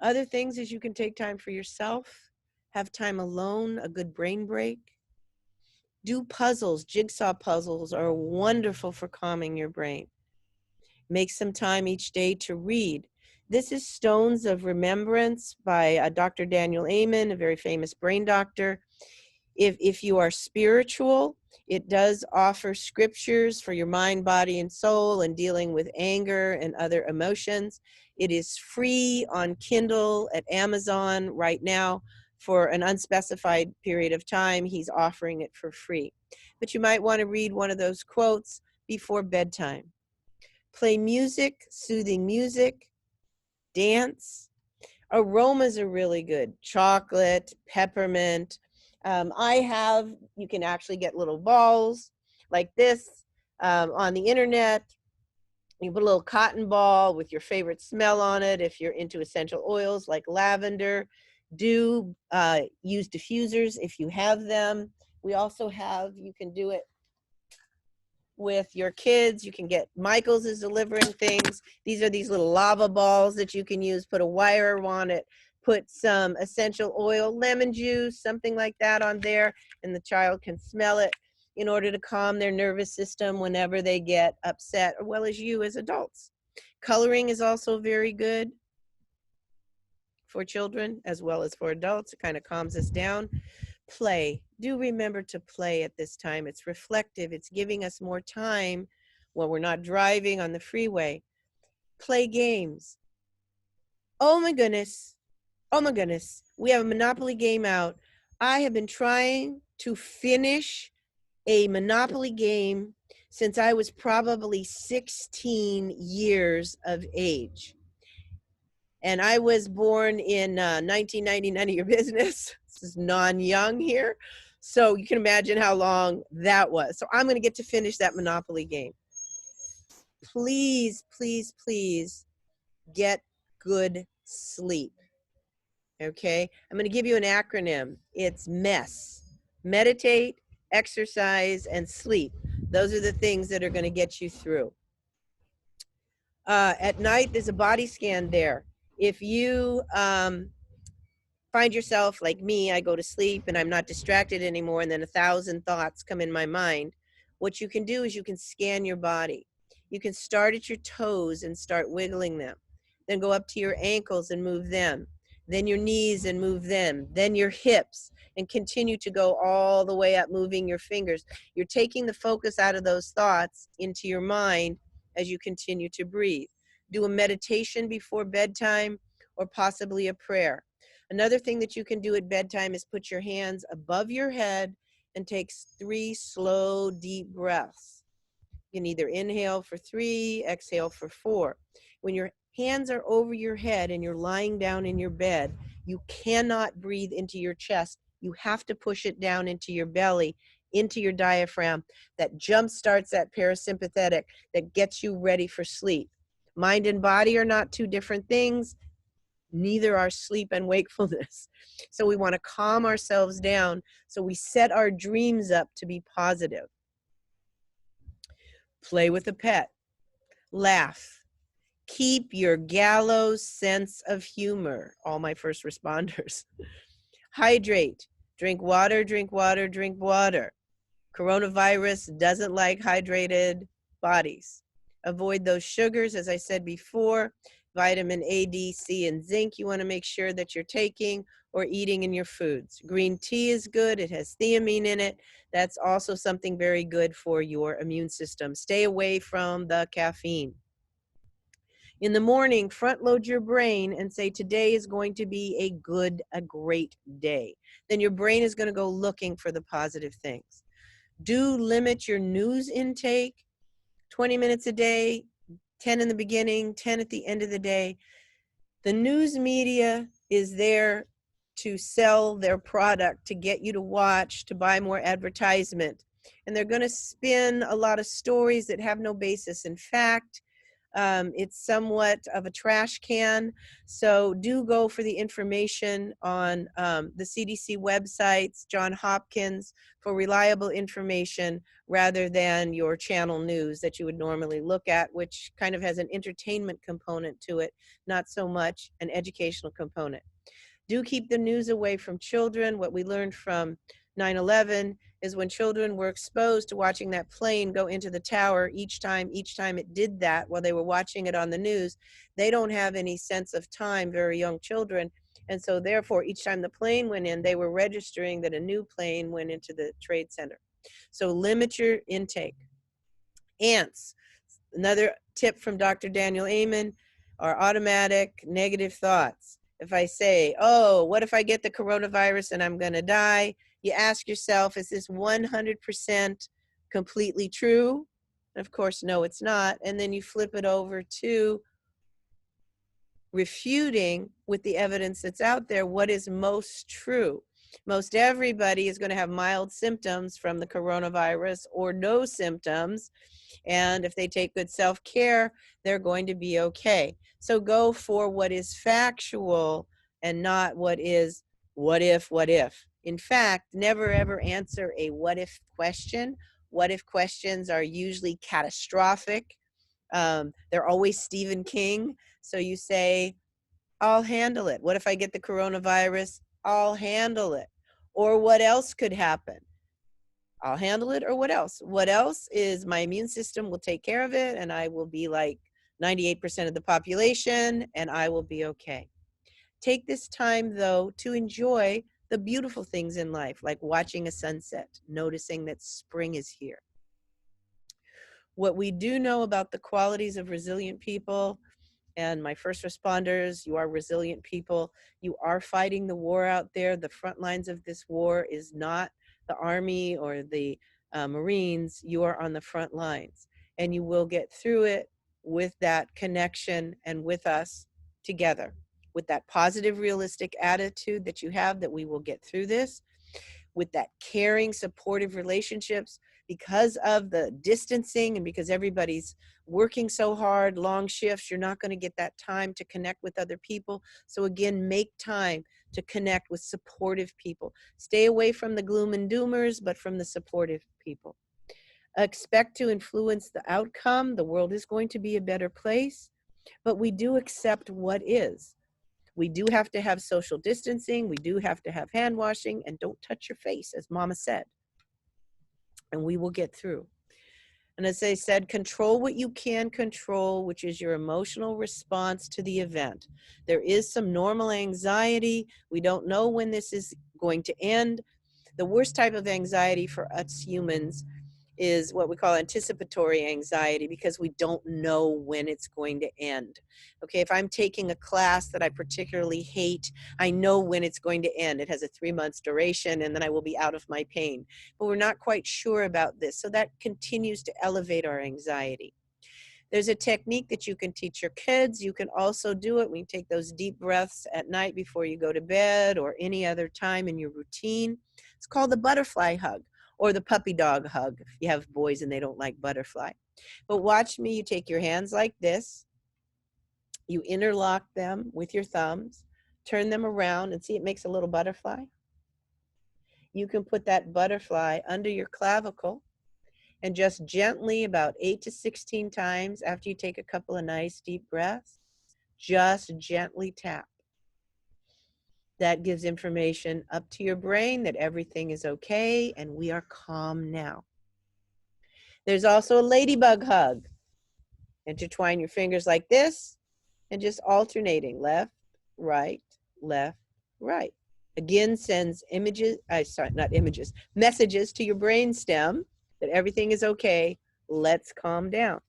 Other things is you can take time for yourself, have time alone, a good brain break. Do puzzles. Jigsaw puzzles are wonderful for calming your brain. Make some time each day to read. This is Stones of Remembrance by Dr. Daniel Amen, a very famous brain doctor. If you are spiritual, it does offer scriptures for your mind, body, and soul and dealing with anger and other emotions. It is free on Kindle at Amazon right now for an unspecified period of time. He's offering it for free. But you might want to read one of those quotes before bedtime. Play music, soothing music, dance. Aromas are really good. Chocolate, peppermint. You can actually get little balls like this on the internet. You put a little cotton ball with your favorite smell on it. If you're into essential oils like lavender, do use diffusers if you have them. We also have, you can do it with your kids. You can get, Michael's is delivering things. These are these little lava balls that you can use. Put a wire on it, put some essential oil, lemon juice, something like that on there, and the child can smell it in order to calm their nervous system whenever they get upset, as well as you as adults. Coloring is also very good for children as well as for adults. It kind of calms us down. Play. Do remember to play at this time. It's reflective. It's giving us more time when we're not driving on the freeway. Play games. Oh my goodness. Oh my goodness. We have a Monopoly game out. I have been trying to finish a Monopoly game since I was probably 16 years of age. And I was born in 1990, none of your business. This is non-young here. So you can imagine how long that was. So I'm going to get to finish that Monopoly game. Please, please, please get good sleep. Okay? I'm going to give you an acronym. It's MESS. Meditate, exercise, and sleep. Those are the things that are going to get you through. At night, there's a body scan there. If you find yourself like me, I go to sleep and I'm not distracted anymore, and then 1,000 thoughts come in my mind, what you can do is you can scan your body. You can start at your toes and start wiggling them, then go up to your ankles and move them, then your knees and move them, then your hips, and continue to go all the way up, moving your fingers. You're taking the focus out of those thoughts into your mind as you continue to breathe. Do a meditation before bedtime or possibly a prayer. Another thing that you can do at bedtime is put your hands above your head and take 3 slow, deep breaths. You can either inhale for 3, exhale for 4. When your hands are over your head and you're lying down in your bed, you cannot breathe into your chest. You have to push it down into your belly, into your diaphragm. That jump starts that parasympathetic that gets you ready for sleep. Mind and body are not two different things. Neither are sleep and wakefulness. So we want to calm ourselves down so we set our dreams up to be positive. Play with a pet. Laugh. Keep your gallows sense of humor. All my first responders. Hydrate. Drink water, drink water, drink water. Coronavirus doesn't like hydrated bodies. Avoid those sugars, as I said before. Vitamin A, D, C, and zinc you want to make sure that you're taking or eating in your foods. Green tea is good. It has thiamine in it. That's also something very good for your immune system. Stay away from the caffeine. In the morning, front load your brain and say, today is going to be a great day. Then your brain is going to go looking for the positive things. Do limit your news intake, 20 minutes a day, 10 in the beginning, 10 at the end of the day. The news media is there to sell their product, to get you to watch, to buy more advertisement. And they're going to spin a lot of stories that have no basis in fact. It's somewhat of a trash can. So do go for the information on the CDC websites, John Hopkins, for reliable information rather than your channel news that you would normally look at, which kind of has an entertainment component to it, not so much an educational component. Do keep the news away from children. What we learned from 9/11 is when children were exposed to watching that plane go into the tower each time it did that while they were watching it on the news, they don't have any sense of time, very young children. And so therefore, each time the plane went in, they were registering that a new plane went into the Trade Center. So limit your intake. Ants. Another tip from Dr. Daniel Amen are automatic negative thoughts. If I say, oh, what if I get the coronavirus and I'm going to die? You ask yourself, is this 100% completely true? And of course, no, it's not. And then you flip it over to refuting with the evidence that's out there what is most true. Most everybody is going to have mild symptoms from the coronavirus or no symptoms. And if they take good self-care, they're going to be okay. So go for what is factual and not what is what if. In fact, never ever answer a what if question. What if questions are usually catastrophic. They're always Stephen King. So you say, I'll handle it. What if I get the coronavirus? I'll handle it. Or what else could happen? I'll handle it. Or what else? What else is my immune system will take care of it and I will be like 98% of the population and I will be okay. Take this time though to enjoy the beautiful things in life, like watching a sunset, noticing that spring is here. What we do know about the qualities of resilient people, and my first responders, you are resilient people. You are fighting the war out there. The front lines of this war is not the Army or the Marines. You are on the front lines, and you will get through it with that connection and with us together, with that positive, realistic attitude that you have that we will get through this, with that caring, supportive relationships. Because of the distancing and because everybody's working so hard, long shifts, you're not going to get that time to connect with other people. So again, make time to connect with supportive people. Stay away from the gloom and doomers, but from the supportive people. Expect to influence the outcome. The world is going to be a better place, but we do accept what is. We do have to have social distancing. We do have to have hand washing, and don't touch your face, as Mama said. And we will get through. And as I said, control what you can control, which is your emotional response to the event. There is some normal anxiety. We don't know when this is going to end. The worst type of anxiety for us humans is what we call anticipatory anxiety, because we don't know when it's going to end. Okay, if I'm taking a class that I particularly hate, I know when it's going to end. It has a 3 months duration and then I will be out of my pain. But we're not quite sure about this. So that continues to elevate our anxiety. There's a technique that you can teach your kids. You can also do it when you take those deep breaths at night before you go to bed or any other time in your routine. It's called the butterfly hug, or the puppy dog hug if you have boys and they don't like butterfly. But watch me, you take your hands like this, you interlock them with your thumbs, turn them around and see it makes a little butterfly. You can put that butterfly under your clavicle and just gently, about 8 to 16 times after you take a couple of nice deep breaths, just gently tap. That gives information up to your brain that everything is okay and we are calm now. There's also a ladybug hug. Intertwine your fingers like this and just alternating left, right, left, right. Again, sends messages to your brainstem that everything is okay. Let's calm down.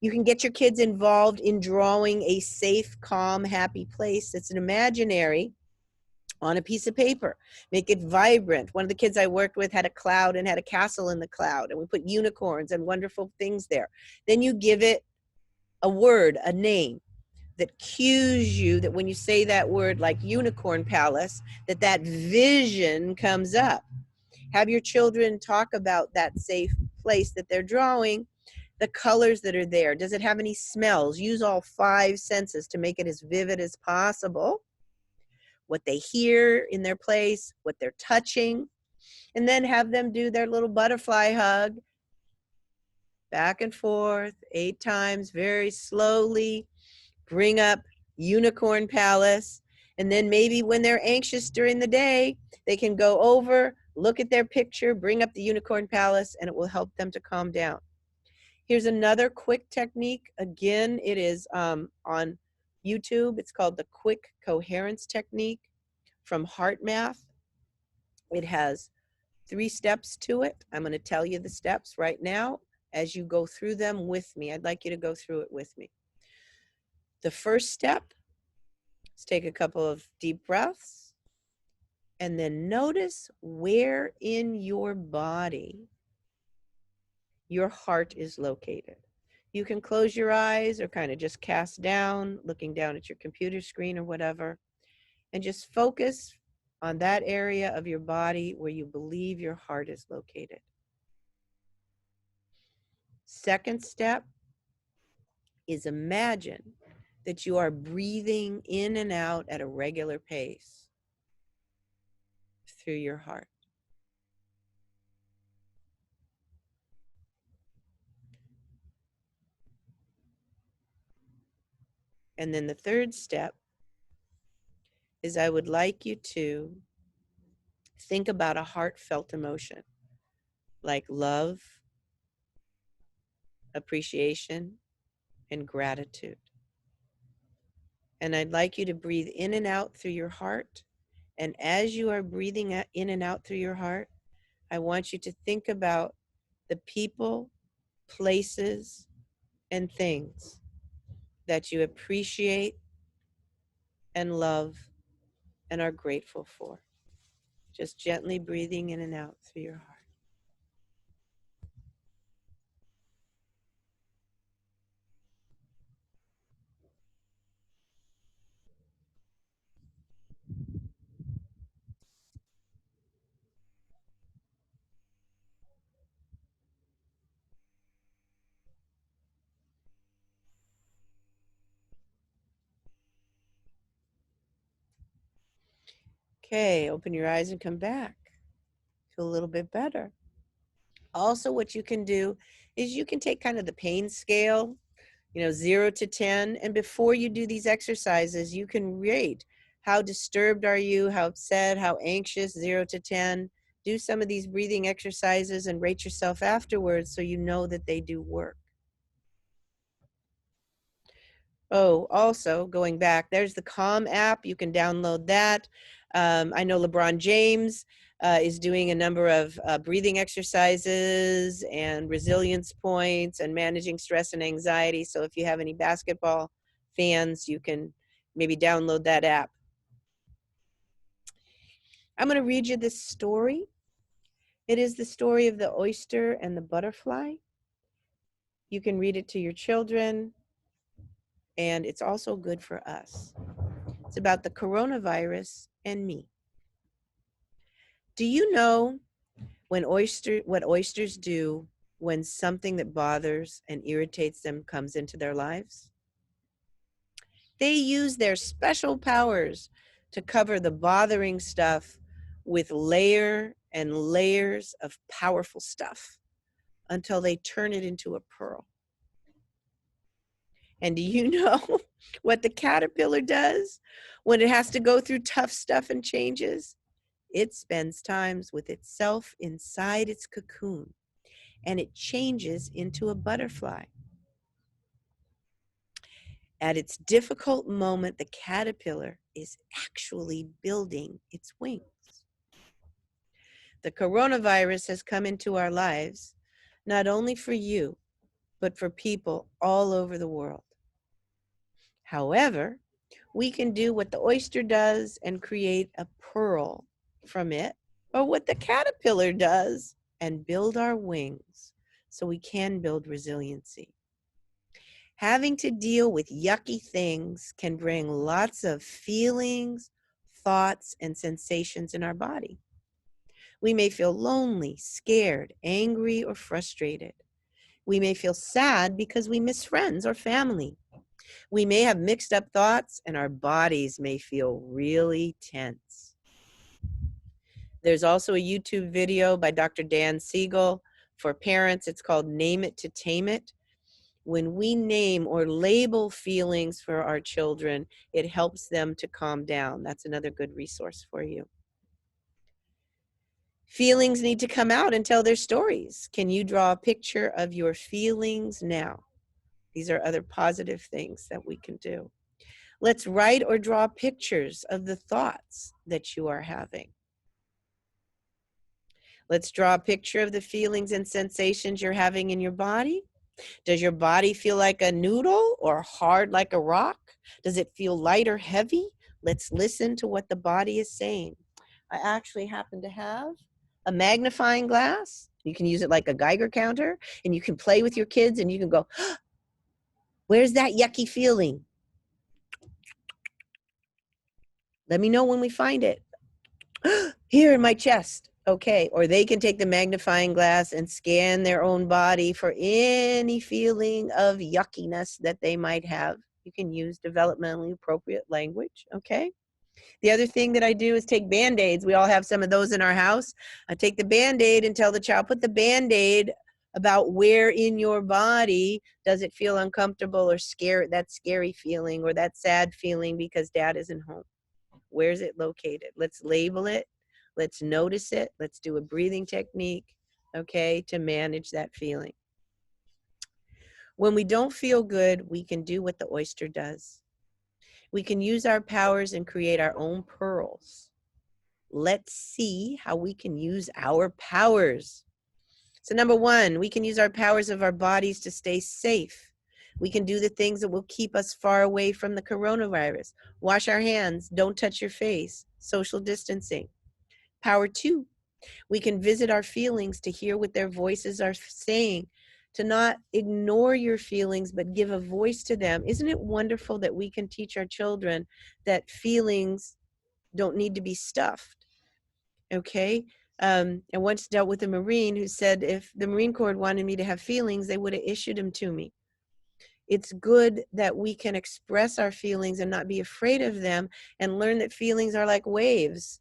You can get your kids involved in drawing a safe, calm, happy place that's an imaginary on a piece of paper. Make it vibrant. One of the kids I worked with had a cloud and had a castle in the cloud, and we put unicorns and wonderful things there. Then you give it a word, a name that cues you that when you say that word, like unicorn palace, that vision comes up. Have your children talk about that safe place that they're drawing. the colors that are there. Does it have any smells? Use all 5 senses to make it as vivid as possible. What they hear in their place, what they're touching, and then have them do their little butterfly hug, back and forth 8 times, very slowly. Bring up Unicorn Palace, and then maybe when they're anxious during the day, they can go over, look at their picture, bring up the Unicorn Palace, and it will help them to calm down. Here's another quick technique. Again, it is on YouTube. It's called the Quick Coherence Technique from Heart Math. It has 3 steps to it. I'm going to tell you the steps right now as you go through them with me. I'd like you to go through it with me. The first step is take a couple of deep breaths and then notice where in your body your heart is located. You can close your eyes or kind of just cast down, looking down at your computer screen or whatever, and just focus on that area of your body where you believe your heart is located. Second step is imagine that you are breathing in and out at a regular pace through your heart. And then the third step is I would like you to think about a heartfelt emotion like love, appreciation, and gratitude. And I'd like you to breathe in and out through your heart. And as you are breathing in and out through your heart, I want you to think about the people, places, and things that you appreciate and love and are grateful for. Just gently breathing in and out through your heart. Okay, open your eyes and come back. Feel a little bit better. Also, what you can do is you can take kind of the pain scale, 0 to 10, and before you do these exercises, you can rate how disturbed are you, how upset, how anxious, 0 to 10. Do some of these breathing exercises and rate yourself afterwards so you know that they do work. Oh, also going back, there's the Calm app. You can download that. I know LeBron James is doing a number of breathing exercises and resilience points and managing stress and anxiety. So if you have any basketball fans, you can maybe download that app. I'm going to read you this story. It is the story of the oyster and the butterfly. You can read it to your children, and it's also good for us. It's about the coronavirus and me. Do you know what oysters do when something that bothers and irritates them comes into their lives? They use their special powers to cover the bothering stuff with layer and layers of powerful stuff until they turn it into a pearl. And do you know what the caterpillar does when it has to go through tough stuff and changes? It spends times with itself inside its cocoon, and it changes into a butterfly. At its difficult moment, the caterpillar is actually building its wings. The coronavirus has come into our lives, not only for you, but for people all over the world. However, we can do what the oyster does and create a pearl from it, or what the caterpillar does and build our wings so we can build resiliency. Having to deal with yucky things can bring lots of feelings, thoughts, and sensations in our body. We may feel lonely, scared, angry, or frustrated. We may feel sad because we miss friends or family. We may have mixed up thoughts and our bodies may feel really tense. There's also a YouTube video by Dr. Dan Siegel for parents. It's called Name It to Tame It. When we name or label feelings for our children, it helps them to calm down. That's another good resource for you. Feelings need to come out and tell their stories. Can you draw a picture of your feelings now? These are other positive things that we can do. Let's write or draw pictures of the thoughts that you are having. Let's draw a picture of the feelings and sensations you're having in your body. Does your body feel like a noodle or hard like a rock? Does it feel light or heavy? Let's listen to what the body is saying. I actually happen to have a magnifying glass. You can use it like a Geiger counter, and you can play with your kids and you can go, where's that yucky feeling? Let me know when we find it. Here in my chest. Okay. Or they can take the magnifying glass and scan their own body for any feeling of yuckiness that they might have. You can use developmentally appropriate language. Okay. The other thing that I do is take Band-Aids. We all have some of those in our house. I take the Band-Aid and tell the child, put the Band-Aid about where in your body does it feel uncomfortable or scared, that scary feeling or that sad feeling because dad isn't home. Where's it located? Let's label it. Let's notice it. Let's do a breathing technique, okay, to manage that feeling. When we don't feel good, we can do what the oyster does. We can use our powers and create our own pearls. Let's see how we can use our powers. So number one, we can use our powers of our bodies to stay safe. We can do the things that will keep us far away from the coronavirus. Wash our hands, don't touch your face, social distancing. Power two, we can visit our feelings to hear what their voices are saying, to not ignore your feelings, but give a voice to them. Isn't it wonderful that we can teach our children that feelings don't need to be stuffed? Okay. I once dealt with a Marine who said if the Marine Corps wanted me to have feelings, they would have issued them to me. It's good that we can express our feelings and not be afraid of them and learn that feelings are like waves.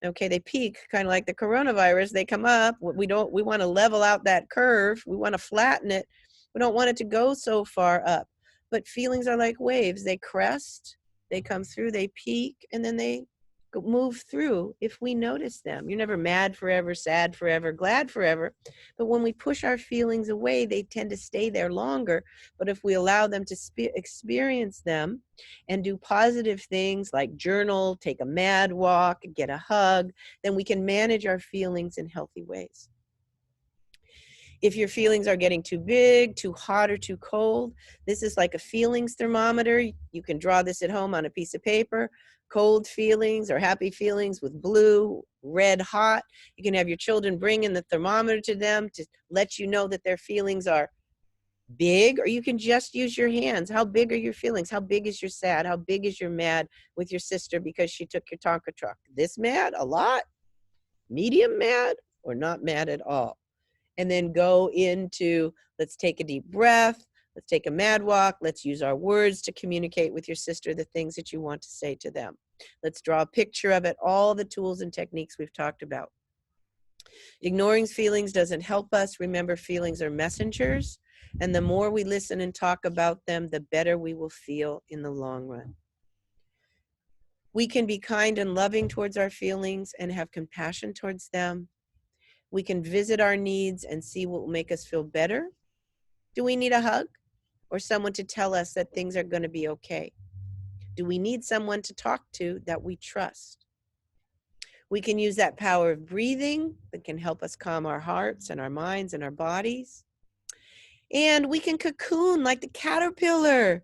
Okay, they peak kind of like the coronavirus. They come up. We want to level out that curve. We want to flatten it. We don't want it to go so far up. But feelings are like waves. They crest, they come through, they peak, and then they move through if we notice them. You're never mad forever, sad forever, glad forever. But when we push our feelings away, they tend to stay there longer. But if we allow them to experience them and do positive things like journal, take a mad walk, get a hug, then we can manage our feelings in healthy ways. If your feelings are getting too big, too hot, or too cold, this is like a feelings thermometer. You can draw this at home on a piece of paper. Cold feelings or happy feelings with blue, red, hot. You can have your children bring in the thermometer to them to let you know that their feelings are big, or you can just use your hands. How big are your feelings? How big is your sad? How big is your mad with your sister because she took your Tonka truck? This mad? A lot? Medium mad? Or not mad at all? And then go into, let's take a deep breath, let's take a mad walk, let's use our words to communicate with your sister the things that you want to say to them. Let's draw a picture of it, all the tools and techniques we've talked about. Ignoring feelings doesn't help us. Remember, feelings are messengers, and the more we listen and talk about them, the better we will feel in the long run. We can be kind and loving towards our feelings and have compassion towards them. We can visit our needs and see what will make us feel better. Do we need a hug or someone to tell us that things are going to be okay? Do we need someone to talk to that we trust? We can use that power of breathing that can help us calm our hearts and our minds and our bodies. And we can cocoon like the caterpillar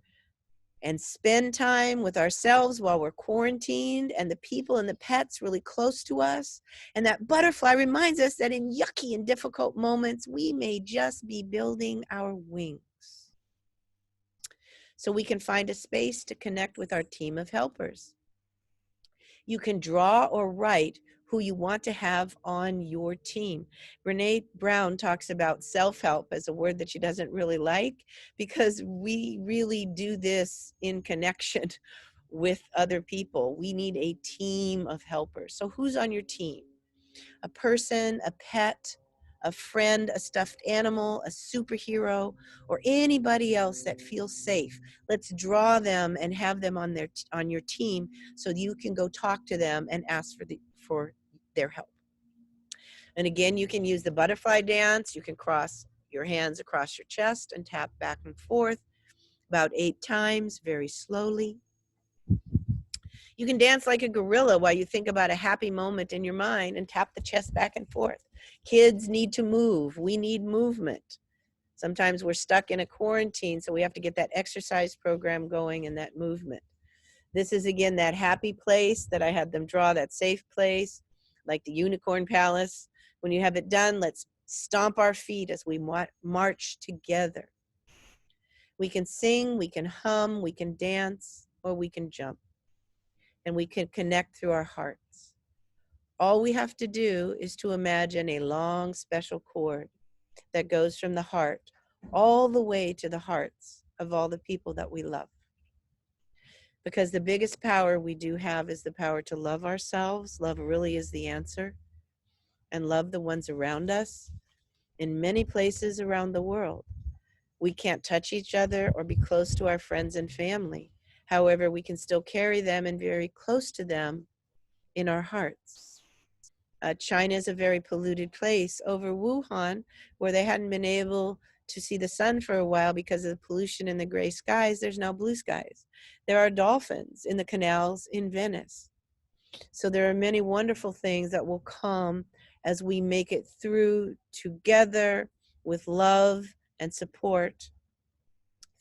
and spend time with ourselves while we're quarantined and the people and the pets really close to us. And that butterfly reminds us that in yucky and difficult moments, we may just be building our wings. So we can find a space to connect with our team of helpers. You can draw or write who you want to have on your team. Brene Brown talks about self-help as a word that she doesn't really like, because we really do this in connection with other people. We need a team of helpers. So who's on your team? A person, a pet, a friend, a stuffed animal, a superhero, or anybody else that feels safe. Let's draw them and have them on your team, so you can go talk to them and ask for their help. And again, you can use the butterfly dance. You can cross your hands across your chest and tap back and forth about 8 times, very slowly. You can dance like a gorilla while you think about a happy moment in your mind and tap the chest back and forth. Kids need to move. We need movement. Sometimes we're stuck in a quarantine, so we have to get that exercise program going and that movement. This is, again, that happy place that I had them draw, that safe place, like the Unicorn Palace. When you have it done, let's stomp our feet as we march together. We can sing, we can hum, we can dance, or we can jump. And we can connect through our hearts. All we have to do is to imagine a long special cord that goes from the heart all the way to the hearts of all the people that we love. Because the biggest power we do have is the power to love ourselves. Love really is the answer. And love the ones around us in many places around the world. We can't touch each other or be close to our friends and family. However, we can still carry them and very close to them in our hearts. China is a very polluted place. Over Wuhan, where they hadn't been able to see the sun for a while because of the pollution in the gray skies, there's now blue skies. There are dolphins in the canals in Venice. So there are many wonderful things that will come as we make it through together with love and support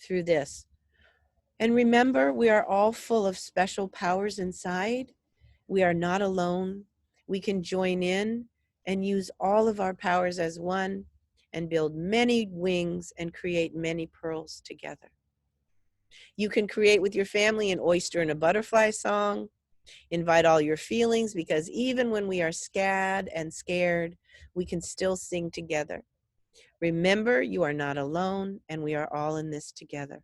through this. And remember, we are all full of special powers inside. We are not alone. We can join in and use all of our powers as one and build many wings and create many pearls together. You can create with your family an oyster and a butterfly song. Invite all your feelings, because even when we are sad and scared, we can still sing together. Remember, you are not alone, and we are all in this together.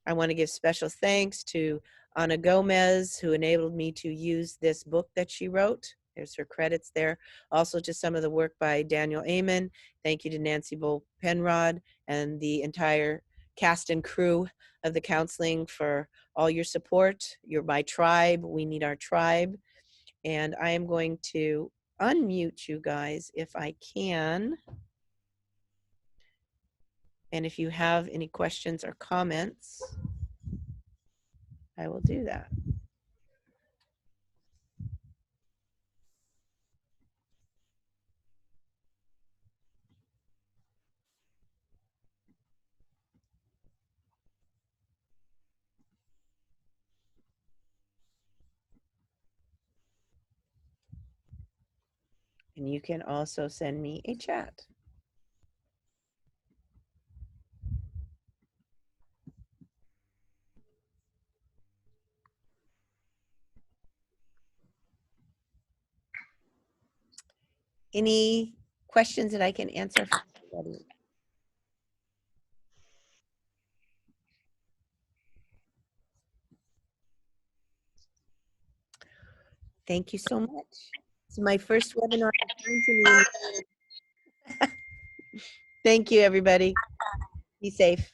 I want to give special thanks to Ana Gomez, who enabled me to use this book that she wrote. There's her credits there. Also to some of the work by Daniel Amen. Thank you to Nancy Bull Penrod and the entire cast and crew of the counseling for all your support. You're my tribe. We need our tribe. And I am going to unmute you guys if I can. And if you have any questions or comments, I will do that. And you can also send me a chat. Any questions that I can answer for everybody? Thank you so much. It's my first webinar. Thank you, everybody. Be safe.